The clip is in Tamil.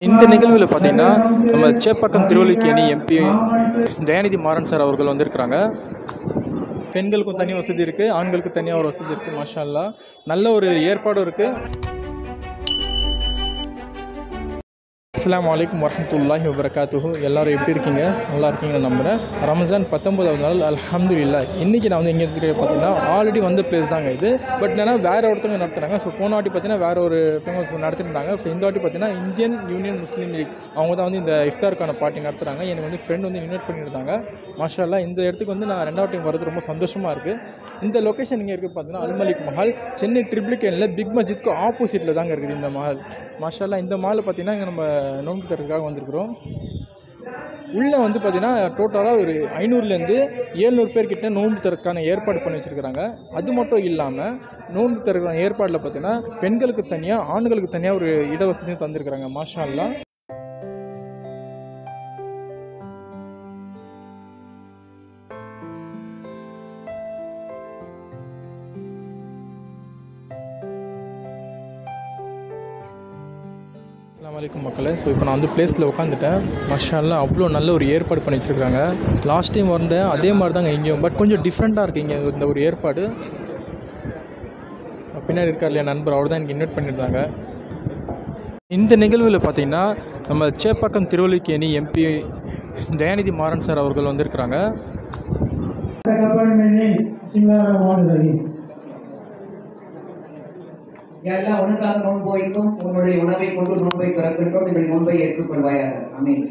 இந்த நிகழ்வில் பார்த்தீங்கன்னா நம்ம சேப்பாக்கம் திருவல்லிக்கேணி எம்பி தயாநிதி மாறன் சார் அவர்கள் வந்திருக்கிறாங்க. பெண்களுக்கும் தனி வசதி இருக்குது, ஆண்களுக்கு தனியாக ஒரு வசதி இருக்குது. மாஷா அல்லாஹ் நல்ல ஒரு ஏற்பாடும் இருக்குது. அஸ்ஸலாமு அலைக்கும் வரஹ்மத்துல்லாஹி வபரகாத்துஹு. எல்லோரும் எப்படி இருக்கீங்க? நல்லா இருக்கீங்கன்னு நம்புகிறேன். ரமஸான் 19வது நாள் அல்ஹம்துலில்லாஹ். இன்றைக்கி நான் வந்து எங்கே இருக்கிறேன் பார்த்தீங்கன்னா ஆல்ரெடி வந்த பிளேஸ் தாங்க இது. பட் என்னன்னா வேறு ஒருத்தவங்க நடத்துகிறாங்க. ஸோ போன வாட்டி பார்த்தீங்கன்னா வேறு ஒருத்தவங்க நடத்திருந்தாங்க. ஸோ இந்த வாட்டி பார்த்தீங்கன்னா இந்தியன் யூனியன் முஸ்லீம் லீக் அவங்க தான் வந்து இந்த இஃப்தாருக்கான பார்ட்டி நடத்துகிறாங்க. எனக்கு வந்து ஃப்ரெண்ட் வந்து இன்வைட் பண்ணியிருந்தாங்க. மாஷா அல்லாஹ் இந்த இடத்துக்கு வந்து நான் 2வது டைம் வரது ரொம்ப சந்தோஷமாக இருக்குது. இந்த லொக்கேஷன் இங்கே இருக்குது பார்த்தீங்கன்னா அல்மலிக் மஹால், சென்னை ட்ரிப்ளிகேனில் பிக் மஸ்ஜித்க்கு ஆப்போசிட்டில் தாங்க இருக்குது இந்த மஹால். மாஷா அல்லாஹ் இந்த மஹாலில் பார்த்தீங்கன்னா இங்கே நம்ம நோன்பு தரதுக்காக வந்திருக்கிறோம். உள்ளே வந்து பார்த்திங்கன்னா டோட்டலாக ஒரு 500லேருந்து 700 பேர்கிட்ட நோன்பு தரதுக்கான ஏற்பாடு பண்ணி வச்சுருக்கிறாங்க. அது மட்டும் இல்லாமல் நோன்பு தரதுக்கான ஏற்பாடில் பார்த்திங்கன்னா பெண்களுக்கு தனியாக ஆண்களுக்கு தனியாக ஒரு இடவசதியும் தந்திருக்கிறாங்க. மாஷா அல்லாஹ். அஸ்ஸலாமு அலைக்கும் மக்களே. ஸோ இப்போ நான் வந்து பிளேஸில் உட்காந்துட்டேன். மாஷா அல்லாஹ் அவ்வளோ நல்ல ஒரு ஏற்பாடு பண்ணி வச்சுருக்காங்க. லாஸ்ட் டைம் வந்தேன் அதே மாதிரி தாங்க இங்கேயும், பட் கொஞ்சம் டிஃப்ரெண்ட்டாக இருக்குது இங்கே இந்த ஒரு ஏற்பாடு. பின்னாடி இருக்கார் இல்லையா நண்பர், அவர் தான் எனக்கு இன்வைட் பண்ணியிருந்தாங்க. இந்த நிகழ்வில் பார்த்திங்கன்னா நம்ம சேப்பாக்கம் திருவல்லிக்கேணி எம்பி தயாநிதி மாறன் சார் அவர்கள் வந்திருக்கிறாங்க. எல்லாம் உனக்காக நோன்பு வைக்கும், உன்னுடைய உணவை கொண்டு நோன்பை திறக்கின்றோம், எங்கள் நோன்பை ஏற்றுக்கொள்வாயாக. ஆமென்.